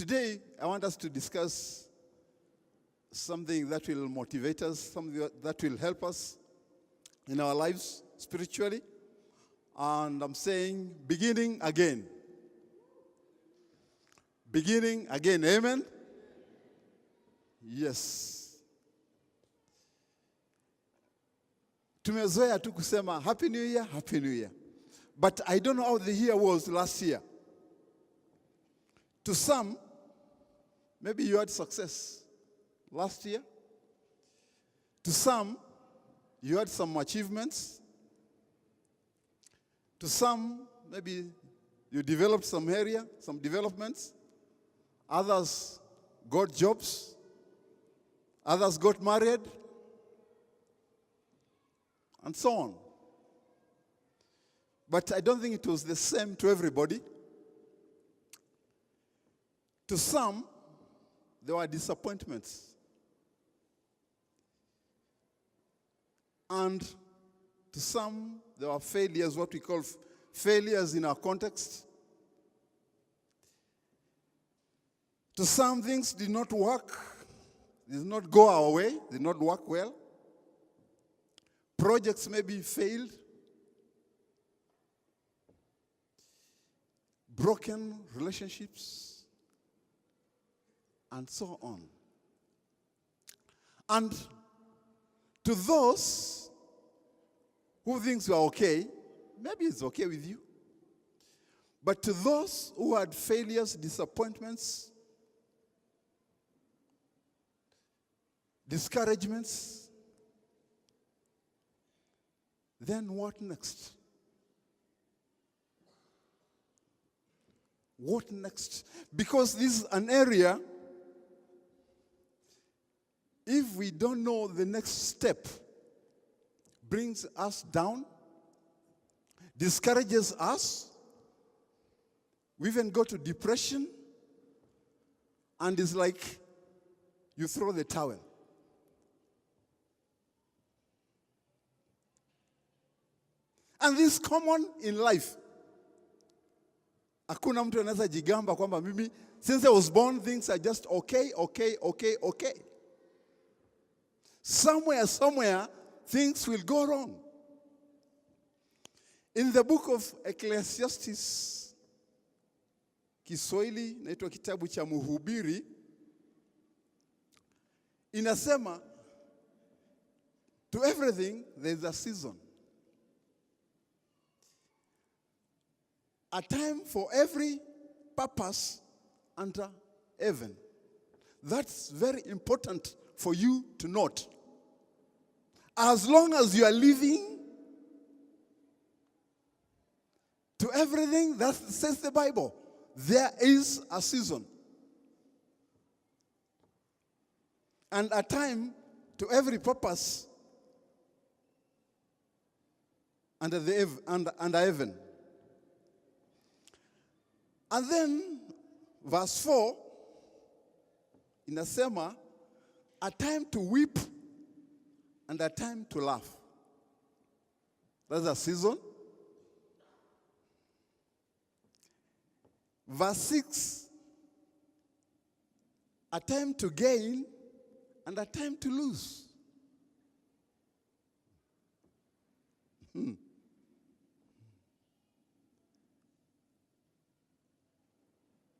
today, I want us to discuss something that will motivate us, something that will help us in our lives spiritually. And I'm saying, beginning again. Beginning again. Amen? Yes. Tumezoea tu kusema, Happy New Year, Happy New Year. But I don't know how the year was last year. To some, maybe you had success last year. To some, you had some achievements. To some, maybe you developed some area, some developments. Others got jobs. Others got married. And so on. But I don't think it was the same to everybody. To some, there were disappointments. And to some, there were failures, what we call failures in our context. To some, things did not work, did not go our way, did not work well. Projects maybe failed. Broken relationships. And so on. And to those who think you are okay, maybe it's okay with you. But to those who had failures, disappointments, discouragements, then what next? What next? Because this is an area, if we don't know the next step, brings us down, discourages us, we even go to depression, and it's like you throw the towel. And this is common in life. Hakuna mtu anaweza jigamba kwamba mimi, since I was born, things are just okay. Somewhere, things will go wrong. In the book of Ecclesiastes, Kiswahili, naitwa kitabu cha Mhubiri, inasema, to everything there is a season. A time for every purpose under heaven. That's very important for you to note. As long as you are living, to everything, that says the Bible, there is a season. And a time to every purpose under heaven. And then, verse 4, inasema, a time to weep and a time to laugh. That's a season. Verse 6, a time to gain and a time to lose.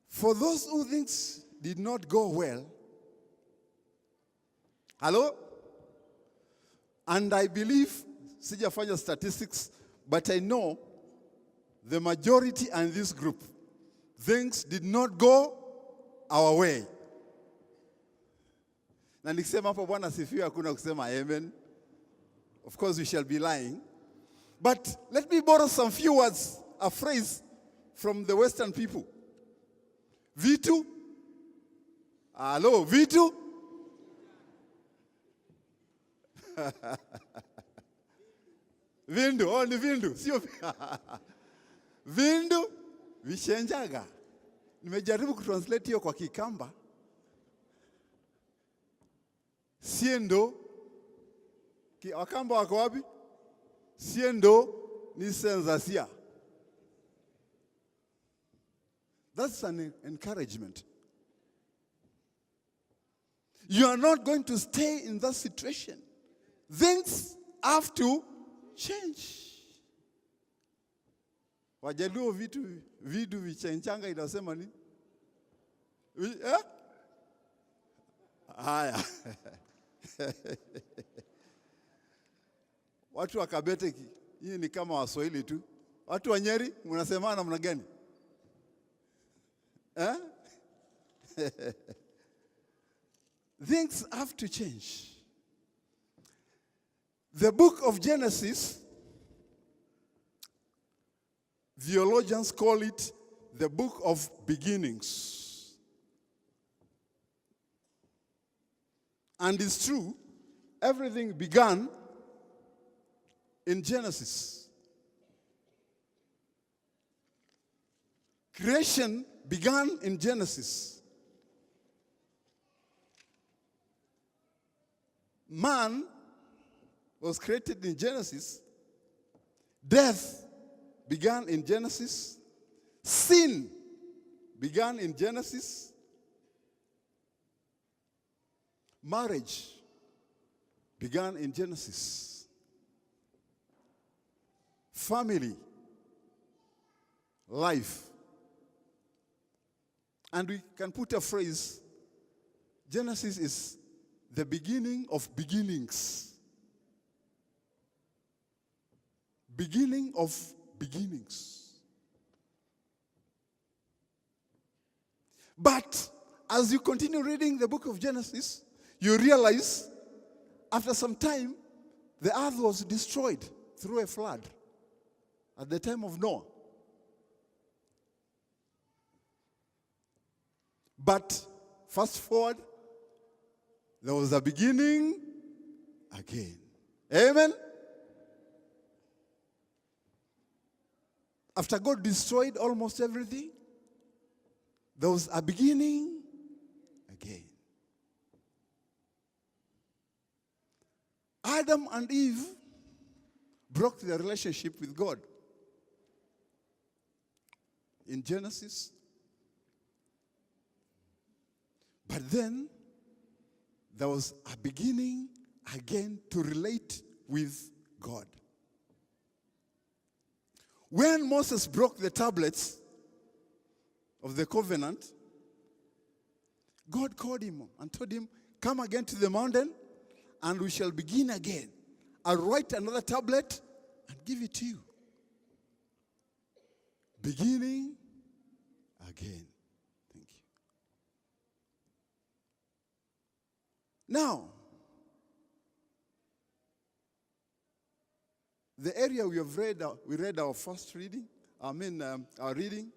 For those who things did not go well, hello? And I believe, sijafanya statistics, but I know the majority in this group, things did not go our way. Na nikisema hapo Bwana asifiwe, hakuna kusema amen. Of course we shall be lying. But let me borrow some few words, a phrase from the Western people. Vitu? Hello, vitu? Vindu, ni vindu, sio vindu, vishenjaga. Nimejaribu kutranslate hiyo kwa Kikamba. Siendo, Wakamba wako wapi? Siendo ni sensasia. That's an encouragement. You are not going to stay in that situation. Things have to change. Wajaluo vitu vichenchanga inasema nini? Haya. Watu wa Kabete, hii ni kama Waswahili tu. Watu wa Nyeri mnasemana namna gani? Things have to change. The book of Genesis, theologians call it the book of beginnings. And it's true, everything began in Genesis. Creation began in Genesis. Man was created in Genesis. Death began in Genesis. Sin began in Genesis. Marriage began in Genesis. Family, life. And we can put a phrase, Genesis is the beginning of beginnings. Beginning of beginnings. But as you continue reading the book of Genesis, you realize after some time, the earth was destroyed through a flood at the time of Noah. But fast forward, there was a beginning again. Amen? After God destroyed almost everything, there was a beginning again. Adam and Eve broke their relationship with God. In Genesis. But then, there was a beginning again to relate with God. When Moses broke the tablets of the covenant, God called him and told him, come again to the mountain and we shall begin again. I'll write another tablet and give it to you. Beginning again. Thank you. Now, the area we read our first reading, our reading,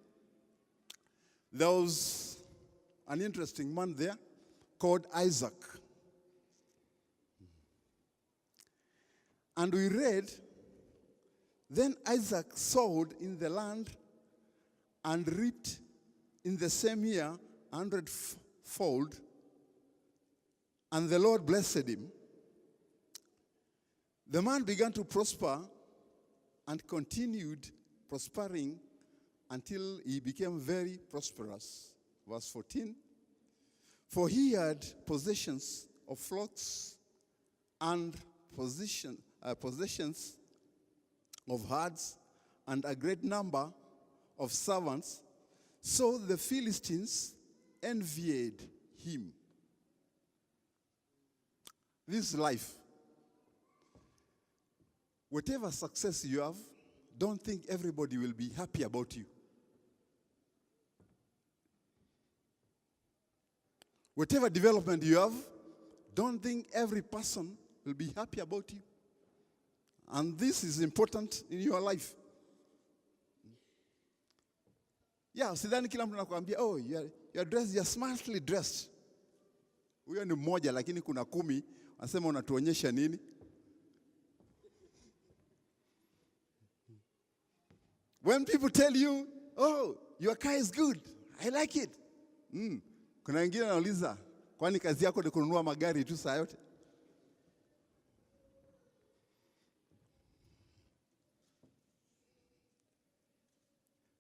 there was an interesting man there called Isaac. And we read, then Isaac sowed in the land and reaped in the same year 100-fold, and the Lord blessed him. The man began to prosper and continued prospering until he became very prosperous. Verse 14, for he had possessions of flocks and possessions of herds and a great number of servants, so the Philistines envied him. This is life. Whatever success you have, don't think everybody will be happy about you. Whatever development you have, don't think every person will be happy about you. And this is important in your life. Yeah, sidhani kila mtu anakuambia, oh, you're dressed, you're smartly dressed. Huyo ni mmoja, lakini kuna 10, anasema unatuonyesha nini? When people tell you, oh, your car is good, I like it. Kuna wengine wanauliza, kwani kazi yako ni kununua magari tu saa yote?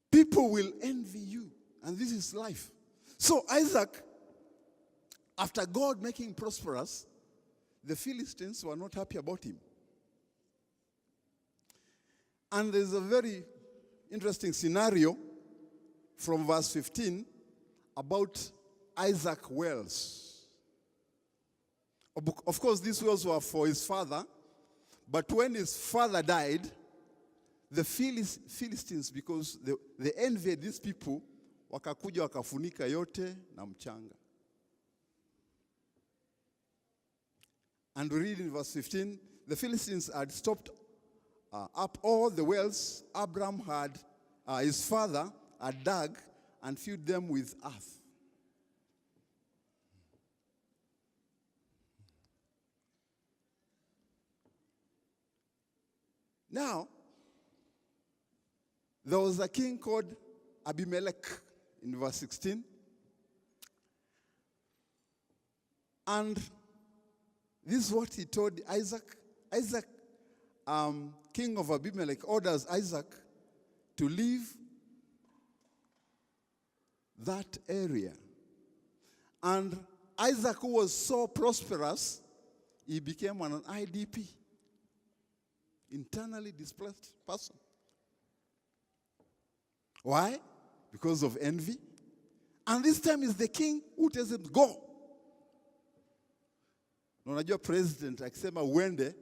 People will envy you, and this is life. So Isaac after God making him prosperous, the Philistines were not happy about him. And there's a very interesting scenario from verse 15 about Isaac wells. Of course, these wells were for his father, but when his father died, the Philistines, because they envied these people, wakakuja wakafunika yote na mchanga. And we read in verse 15, the Philistines had stopped up all the wells Abraham had, his father had dug, and filled them with earth. Now, there was a king called Abimelech in verse 16. And this is what he told Isaac. Isaac, king of Abimelech, orders Isaac to leave that area. And Isaac, who was so prosperous, he became an IDP, internally displaced person. Why? Because of envy. And this time is the king who tells him, go. Unajua president akisema uende,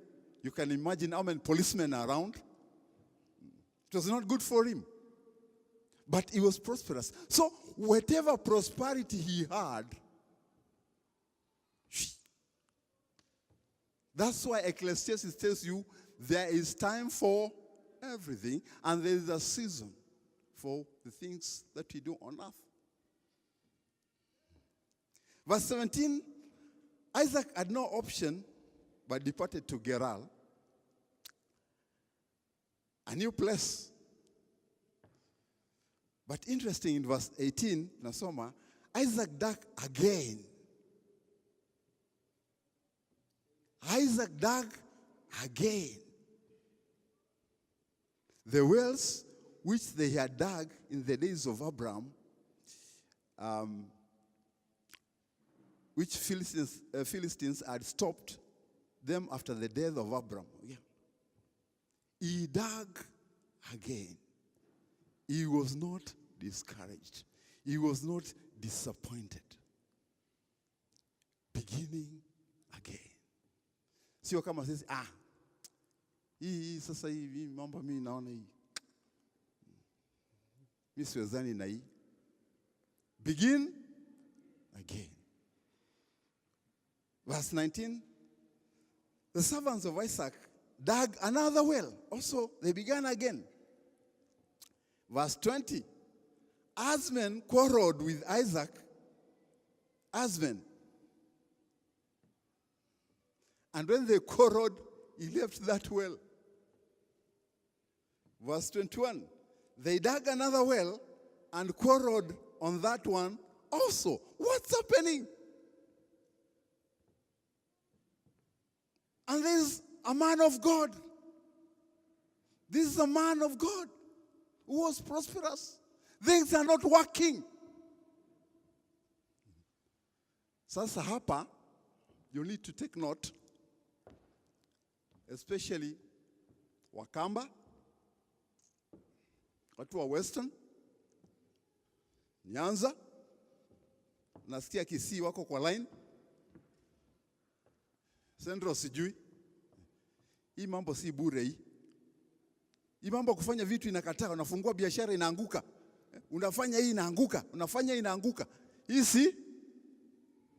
you can imagine how many policemen are around. It was not good for him. But he was prosperous. So whatever prosperity he had, that's why Ecclesiastes tells you there is time for everything, and there is a season for the things that we do on earth. Verse 17, Isaac had no option but departed to Gerar, a new place. But interesting, in verse 18, nasoma, Isaac dug again. Isaac dug again. The wells which they had dug in the days of Abraham, which Philistines had stopped them after the death of Abraham. Yeah. He dug again. He was not discouraged. He was not disappointed. Beginning again. Sio kama sisi, hii sasa hivi mambo mimi naona hii. Mimi siwezani na hii. Begin again. Verse 19. The servants of Isaac dug another well. Also, they began again. Verse 20. Husband quarreled with Isaac. Husband. And when they quarreled, he left that well. Verse 21. They dug another well and quarreled on that one also. What's happening? And there's a man of God. This is a man of God who was prosperous. Things are not working. Sasa hapa, you need to take note, especially Wakamba, watu wa Western, Nyanza, nasikia Kisii wako kwa line, Central sijui. Hii mambo si bure hii. Hii mambo kufanya vitu inakataa, unafungua biashara inaanguka. Unafanya hii inaanguka, unafanya hii inaanguka. Hii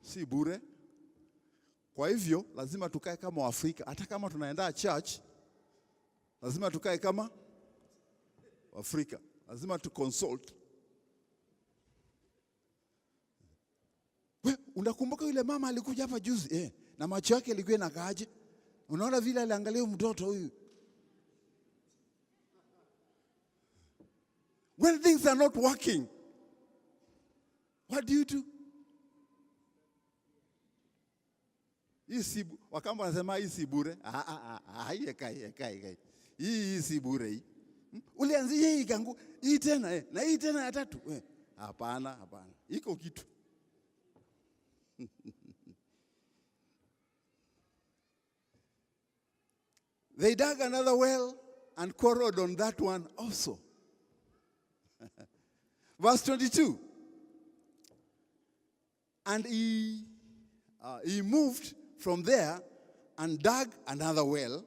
si bure. Kwa hivyo lazima tukae kama Waafrika. Hata kama tunaenda church, lazima tukae kama Waafrika. Lazima tu consult. Unakumbuka yule mama alikuja hapa juzi? Na macho yake yalikuwa yanakaaje? Unaona vile aliangalia mtoto huyu. When things are not working, what do you do? Wakamba wanasema hii si bure. Kai. Hii si bure hii. Ulianzia hii kangu, hii tena na hii tena ya tatu. Hapana. Iko kitu. They dug another well and quarreled on that one also. Verse 22. And he moved from there and dug another well,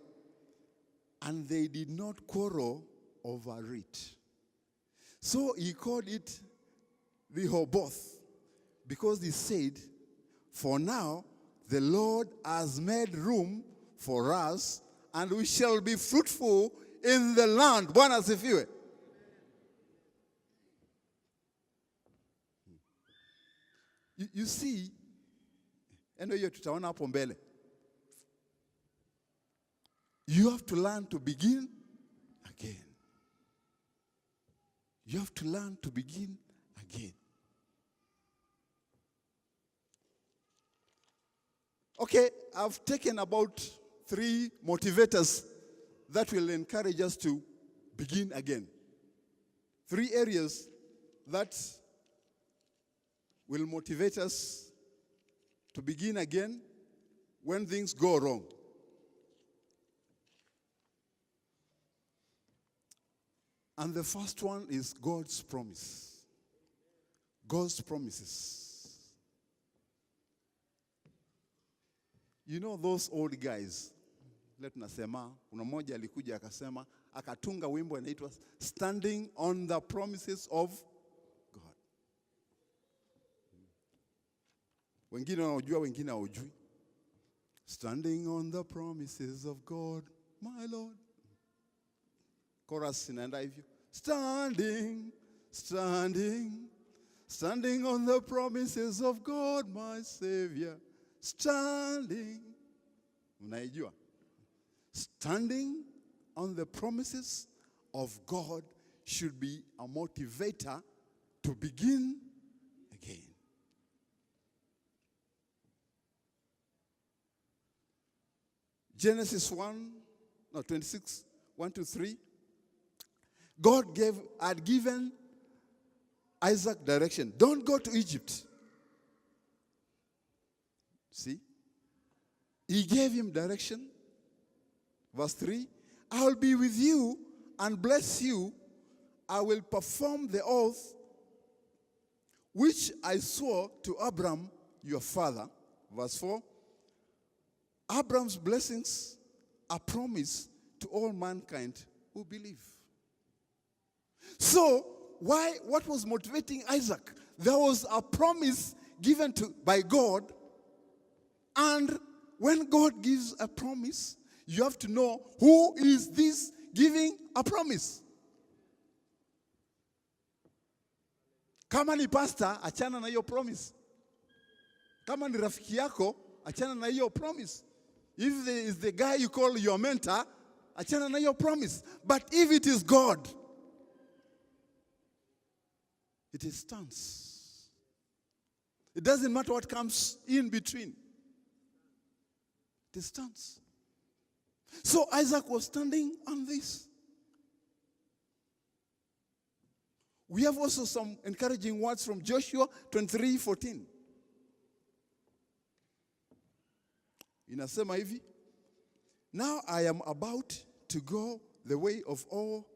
and they did not quarrel over it. So he called it Rehoboth, because he said, for now the Lord has made room for us, and we shall be fruitful in the land. Bwana asifiwe. You see, eno hiyo tutaona hapo mbele. You have to learn to begin again. You have to learn to begin again. Okay, I've taken about 3 motivators that will encourage us to begin again. 3 areas that will motivate us to begin again when things go wrong. And the first one is God's promise. God's promises. You know those old guys, let nasema, kuna mmoja alikuja akasema, akatunga wimbo inaitwa Standing on the Promises of God. Wengine wanaojua, wengine hawajui. Standing on the promises of God, my Lord. Chorus inaenda hivyo. Standing, standing, standing on the promises of God, my Savior. Standing. Unaijua? Standing on the promises of God should be a motivator to begin again. Genesis 26, 1-3. God had given Isaac direction. Don't go to Egypt. See? He gave him direction. Verse 3. I will be with you and bless you. I will perform the oath which I swore to Abram, your father. Verse 4. Abram's blessings are promised to all mankind who believe. So, what was motivating Isaac? There was a promise given by God, and when God gives a promise, you have to know who is this giving a promise. Kama ni pastor, achana na hiyo promise. Kama ni rafiki yako, achana na hiyo promise. If it is the guy you call your mentor, achana na hiyo promise. But if it is God, it stands. It doesn't matter what comes in between. It stands. So Isaac was standing on this. We have also some encouraging words from Joshua 23:14. Inasema hivi, now I am about to go the way of all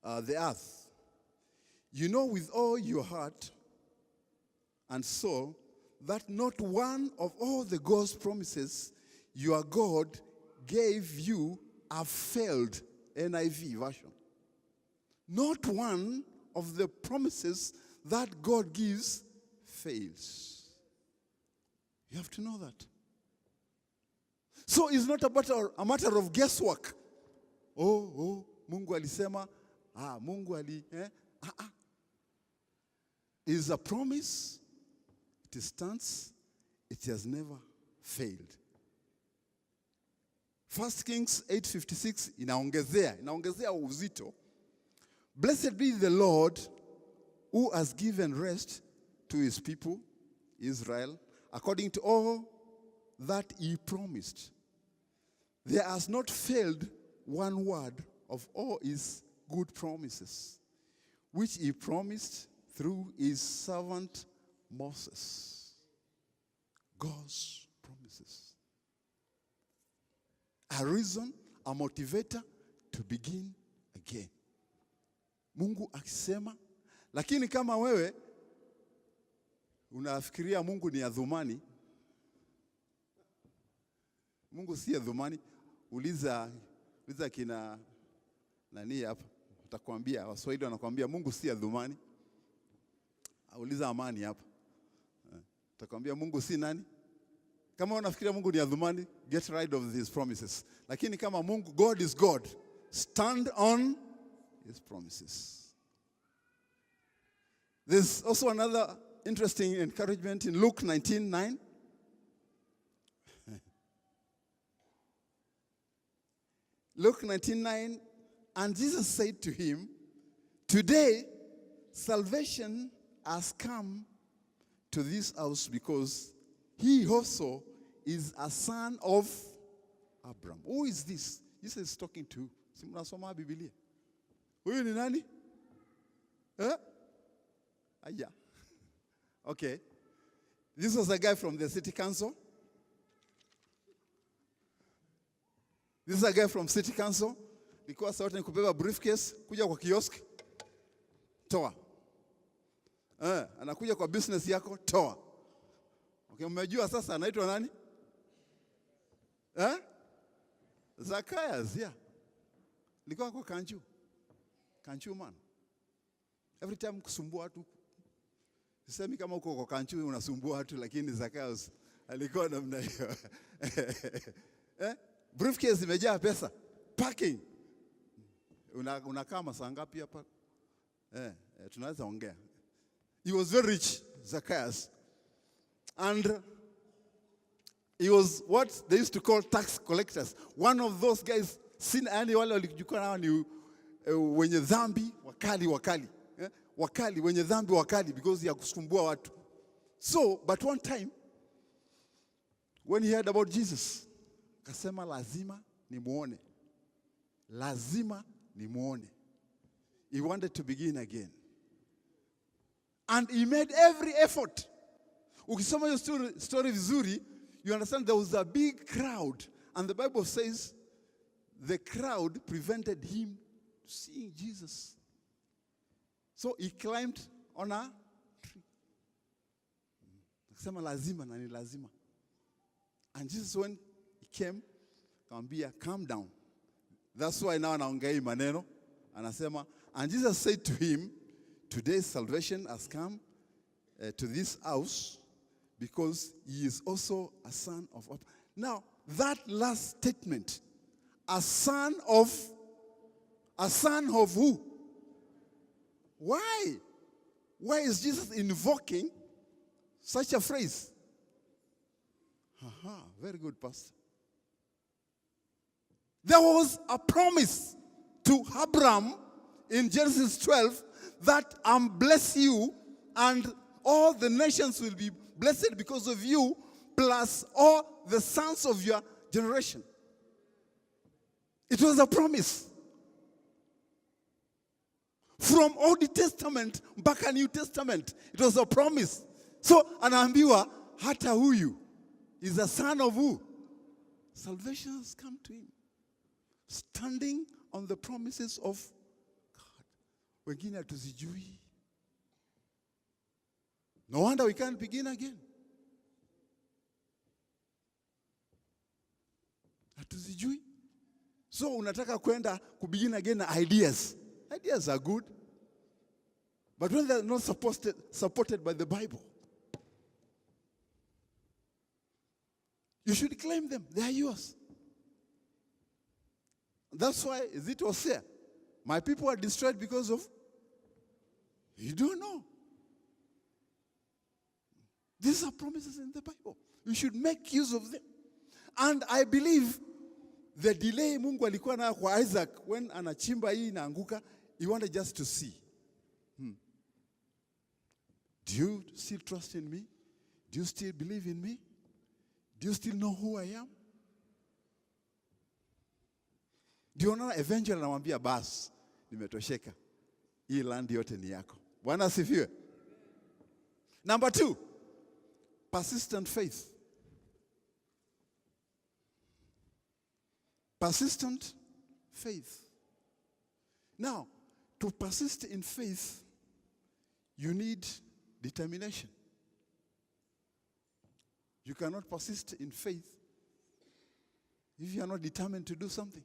the earth. You know with all your heart and soul that not one of all the God's promises your God gave you have failed. NIV version. Not one of the promises that God gives fails. You have to know that. So it's not a matter of guesswork. Oh, Mungu alisema, Mungu ali, It is a promise. It stands. It has never failed. 1 Kings 8:56 inaongezea uzito. Blessed be the Lord who has given rest to his people, Israel, according to all that he promised. There has not failed one word of all his good promises, which he promised through his servant Moses. God's promises. a reason, a motivator to begin again. Mungu akisema, lakini kama wewe unafikiria Mungu ni adhumani, Mungu si adhumani. Uliza kina nani hapa, utakwambia, Waswahili wanakuambia Mungu si adhumani. Uliza Amani hapa, utakwambia Mungu si nani. Kama unafikiria Mungu ni adhumani, get rid of these promises. Lakini kama Mungu, God is God, stand on his promises. There's also another interesting encouragement in Luke 19:9. Luke 19:9, and Jesus said to him, today salvation has come to this house because he also is a son of Abraham. Who is this? Jesus is talking to. Si mnasoma Biblia. Huyu ni nani? Aya. Okay. This was a guy from the city council. This is a guy from city council. Likuwa sauti ni kubeba briefcase, kuja kwa kiosk, toa. Anakuja kwa business yako, toa. Okay, umejua sasa anaitwa nani? Zacchaeus, yeah. Likuwa kwa Kanchu man. Every time kusumbua watu. Sisemi kama uko kwa Kanchu unasumbua watu, lakini Zacchaeus alikuwa namna hiyo. Briefcase imejaa pesa. Parking. Unakaa masaa ngapi hapa? Tunaweza ongea. He was very rich, Zacchaeus. And he was what they used to call tax collectors. One of those guys, yani wale walijikuwa nao ni wenye dhambi wakali. Wakali, wenye dhambi wakali, because ya kusumbua watu. So, but one time, when he heard about Jesus, akasema lazima nimuone. He wanted to begin again. And he made every effort. Ukisoma hiyo story vizuri, you understand there was a big crowd. And the Bible says the crowd prevented him seeing Jesus. So he climbed on a tree. Akasema lazima na ni lazima. And Jesus, when he came, akamwambia, calm down. That's why now anaongea hii maneno. Anasema, and Jesus said to him, today salvation has come to this house because he is also a son of Abraham. Now, that last statement, a son of who? Why? Why is Jesus invoking such a phrase? Very good, Pastor. There was a promise to Abraham in Genesis 12 that I'm bless you and all the nations will be blessed because of you, plus all the sons of your generation. It was a promise. From Old Testament back to New Testament, it was a promise. So anaambiwa hata huyu is a son of who? Salvation has come to him. Standing on the promises of God. Wengine hatuzijui. No wonder we can't begin again. Hatuzijui. So unataka kwenda kubegin again na ideas. Ideas are good. But when they're not supported by the Bible, you should claim them. They are yours. That's why, is it Hosea? My people are destroyed because of, you don't know. These are promises in the Bible. You should make use of them. And I believe the delay Mungu alikuwa nayo kwa Isaac when anachimba hii inaanguka, he wanted just to see. Do you still trust in me? Do you still believe in me? Do you still know who I am? Do you know eventually anamwambia bas, nimetosheka. Hii land yote ni yako. Bwana asifiwe. Number 2, persistent faith. Persistent faith. Now, to persist in faith, you need determination. You cannot persist in faith if you are not determined to do something.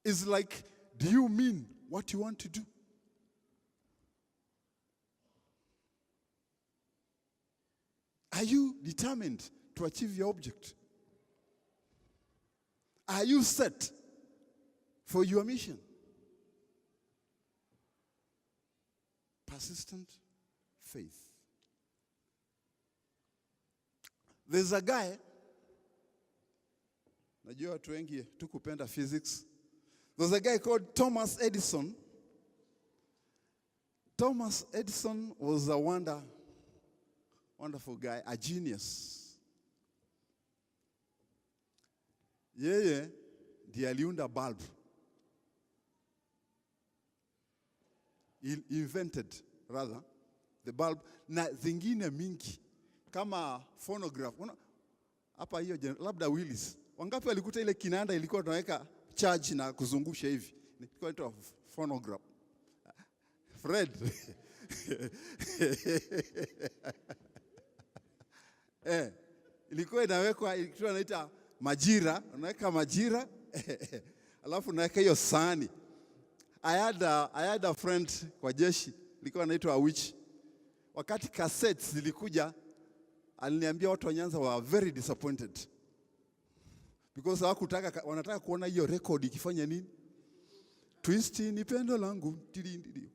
It's like, do you mean what you want to do? Are you determined to achieve your object? Are you set for your mission? Persistent faith. There's a guy, najua watu wengi tukupenda physics. There's a guy called Thomas Edison. Thomas Edison was a wonderful guy, a genius. Yeye ndiye aliunda bulb. He invented rather the bulb na zingine mingi kama phonograph. Hapa hiyo labda Willis. Wangapi walikuta ile kinanda ilikuwa tunaweka charge na kuzungusha hivi? Ilikuwa inaitwa phonograph. Fred. Ilikuwa inawekwa, ilikuwa inaita majira, unaweka majira, alafu unaweka hiyo sahani. I had a friend kwa jeshi, ilikuwa anaitwa Awich. Wakati cassettes zilikuja, aliniambia watu wa Nyanza were very disappointed. Because wanataka kuona hiyo record ikifanya nini? Twist ni pendo langu, tididi.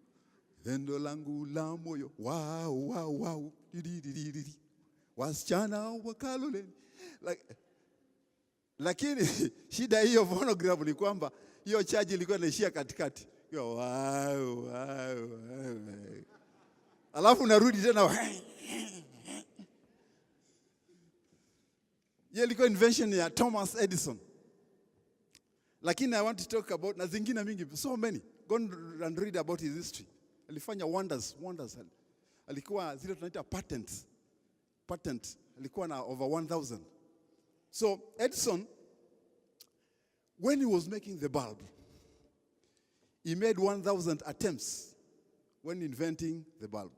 Pendo langu la moyo, wow, wow, wow, tididi. Wasichana wa Kaloleni. Lakini shida hiyo phonograph ni kwamba hiyo charge ilikuwa inaishia katikati. Wow, wow, wow. Alafu narudi tena. Hiyo ilikuwa invention ya Thomas Edison. Lakini I want to talk about na zingine mingi, so many. Go and read about his history. Alifanya wonders. Alikuwa zile tunaita patent. Alikuwa na over 1,000. So Edison, when he was making the bulb, he made 1,000 attempts when inventing the bulb.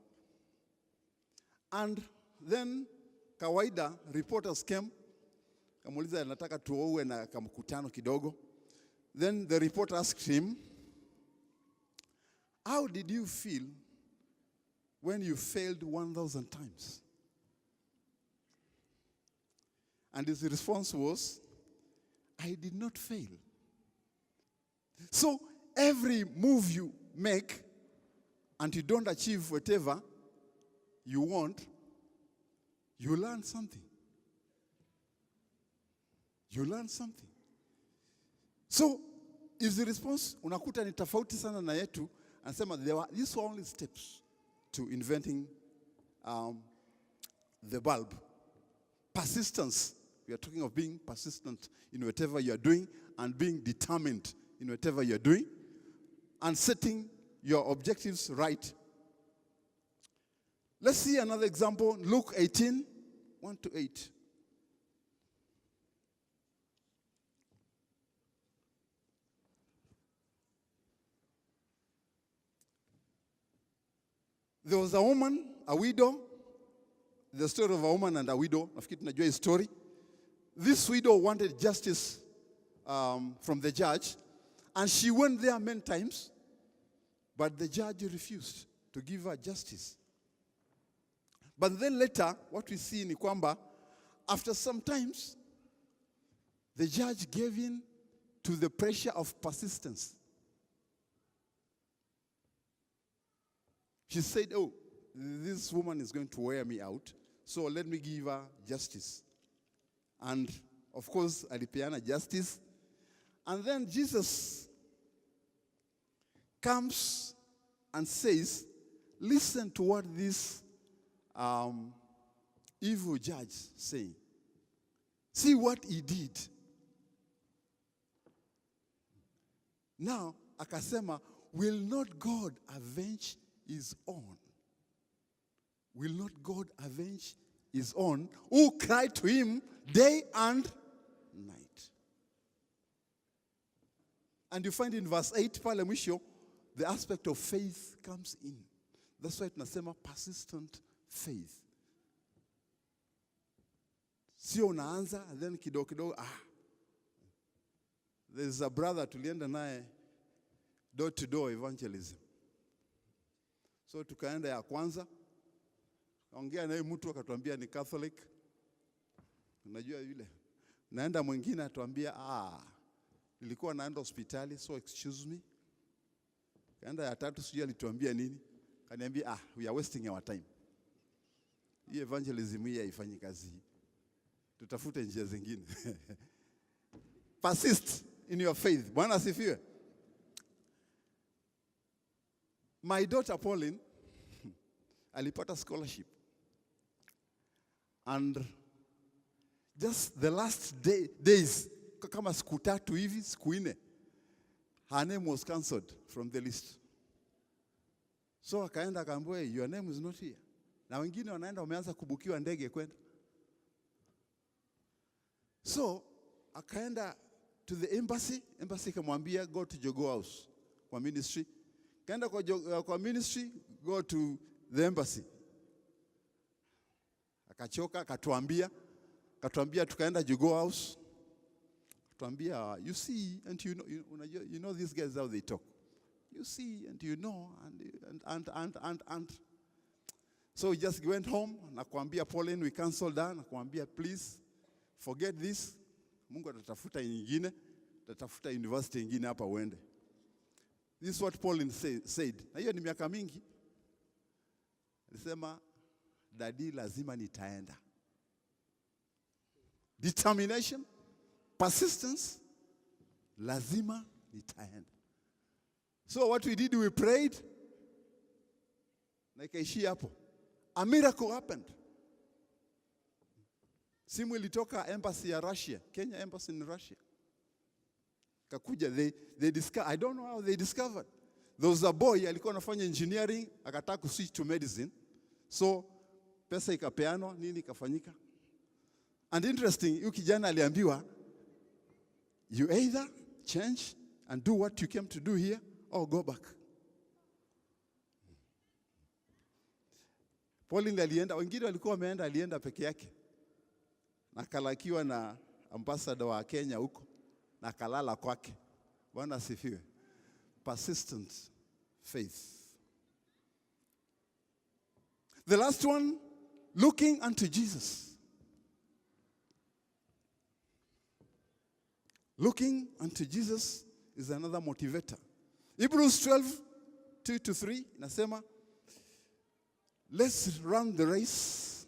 And then kawaida reporters came, kamuuliza nataka tuowe na kamkutano kidogo. Then the reporter asked him, how did you feel when you failed 1,000 times? And his response was, I did not fail. So every move you make and you don't achieve whatever you want, you learn something. You learn something. So if the response unakuta ni tofauti sana na yetu, anasema these were only steps to inventing the bulb. Persistence. We are talking of being persistent in whatever you are doing and being determined in whatever you are doing and setting your objectives right. Let's see another example. Luke 18, 1-8. There was a woman, a widow. The story of a woman and a widow. Nafikiri tunajua hii story. This widow wanted justice from the judge, and she went there many times, but the judge refused to give her justice. But then later, what we see ni kwamba, after some times, the judge gave in to the pressure of persistence. She said, oh, this woman is going to wear me out, so let me give her justice. And of course, alipeana justice. And then Jesus comes and says, listen to what this evil judge saying. See what he did. Now, akasema, will not God avenge his own? Will not God avenge his own who cried to him day and night? And you find in verse 8 pale mwisho, the aspect of faith comes in. That's why tunasema persistent faith. Sio unaanza and then kidogo kidogo There's a brother tulienda naye door to door evangelism. So tukaenda ya kwanza, ongea naye mtu akatuambia ni Catholic. Unajua yule. Naenda mwingine atuambia nilikuwa naenda hospitali, so excuse me. Kaenda ya tatu sijui alituambia nini. Kaniambia we are wasting our time. Hii evangelism hii haifanyi kazi. Tutafute njia zingine. Persist in your faith. Bwana asifiwe. My daughter Pauline alipata scholarship. And just the last days, kama siku 3 hivi, siku 4, her name was cancelled from the list. So akaenda akaambiwa, your name is not here. Na wengine wanaenda wameanza kubukiwa ndege kwenda. So akaenda to the embassy kamwambia go to Jogoo House kwa ministry. Kaenda kwa ministry, go to the embassy. Akachoka, akatuambia tukaenda Jogoo House. Akatuambia, you see and you know these guys how they talk. You see and you know and so we just went home. Nakwambia Pauline, we canceled her. Nakwambia please forget this. Mungu atatafuta nyingine, atatafuta university nyingine hapa uende. This is what Pauline said. Na hiyo ni miaka mingi. Alisema daddy lazima nitaenda. Determination, persistence, lazima nitaenda. So what we did, we prayed. Na ikaishia hapo. A miracle happened. Simu ilitoka embassy ya Russia, Kenya embassy in Russia. Kakuja, they discovered, I don't know how they discovered. There was a boy alikuwa anafanya engineering, akataka kuswitch to medicine. So pesa ikapeanwa, nini ikafanyika. And interesting, huyu kijana aliambiwa, you either change and do what you came to do here or go back. Pauline alienda, wengine walikuwa wameenda, alienda peke yake. Na kalakiwa na ambassador wa Kenya huko, na kalala kwake. Bwana asifiwe. Persistent faith. The last one, looking unto Jesus. Looking unto Jesus is another motivator. Hebrews 12:2-3 inasema, let's run the race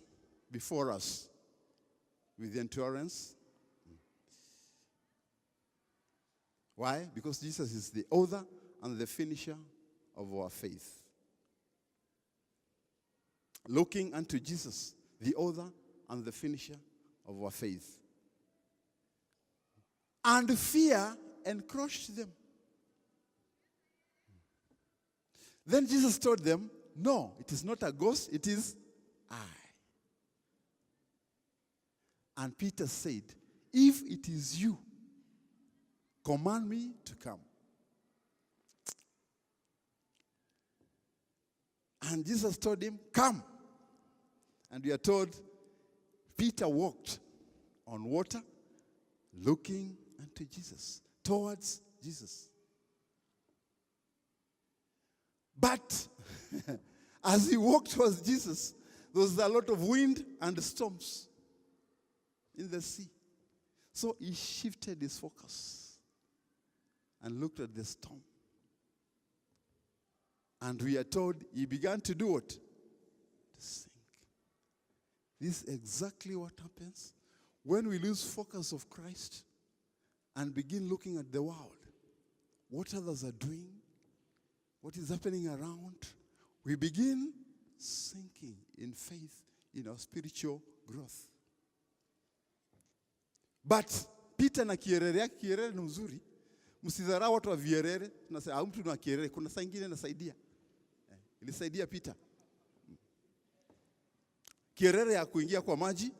before us with endurance. Why? Because Jesus is the author and the finisher of our faith. Looking unto Jesus, the author and the finisher of our faith. And fear encroached them. Then Jesus told them, no, it is not a ghost, it is I. And Peter said, if it is you, command me to come. And Jesus told him, come. And we are told, Peter walked on water, looking unto Jesus, towards Jesus. But as he walked towards Jesus, there was a lot of wind and storms in the sea. So he shifted his focus and looked at the storm. And we are told he began to do what? To sink. This is exactly what happens when we lose focus of Christ and begin looking at the world, what others are doing, what is happening around. We begin sinking in faith, in our spiritual growth. But Peter na kierere yake, kierere ni mzuri. Msidharau watu wa vierere. Tunasema mtu na kierere, kuna saa nyingine inasaidia. Ilisaidia Peter. Kierere ya kuingia kwa maji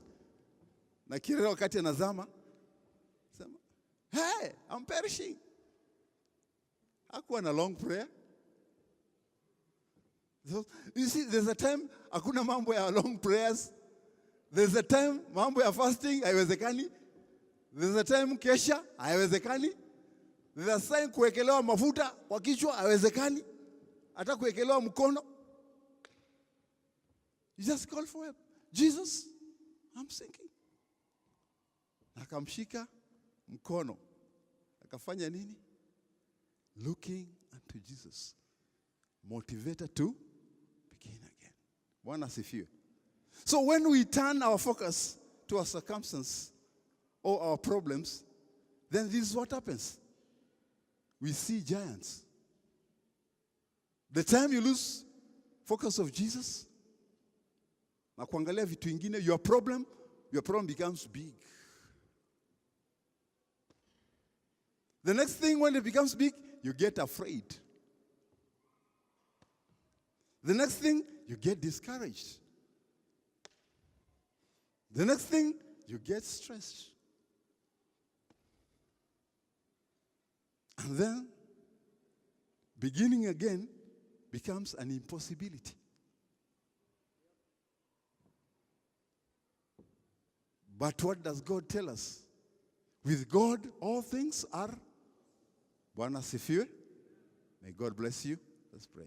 na kierere wakati anazama. Sema, hey, I'm perishing. Hakuwa na long prayer. So, you see, there's a time hakuna mambo ya long prayers. There's a time mambo ya fasting haiwezekani. There's a time kesha haiwezekani. There's a time kuwekelewa mafuta kwa kichwa haiwezekani. Hata kuwekelewa mkono. You just call for help. Jesus, I'm sinking. Akamshika mkono. Akafanya nini? Looking unto Jesus. Motivated to begin again. Bwana asifiwe. So when we turn our focus to our circumstance or our problems, then this is what happens. We see giants. The time you lose focus of Jesus, na kuangalia vitu vingine, your problem becomes big. The next thing, when it becomes big, you get afraid. The next thing, you get discouraged. The next thing, you get stressed. And then, beginning again becomes an impossibility. But what does God tell us? With God, all things are. Bwana asifiwe. May God bless you. Let's pray.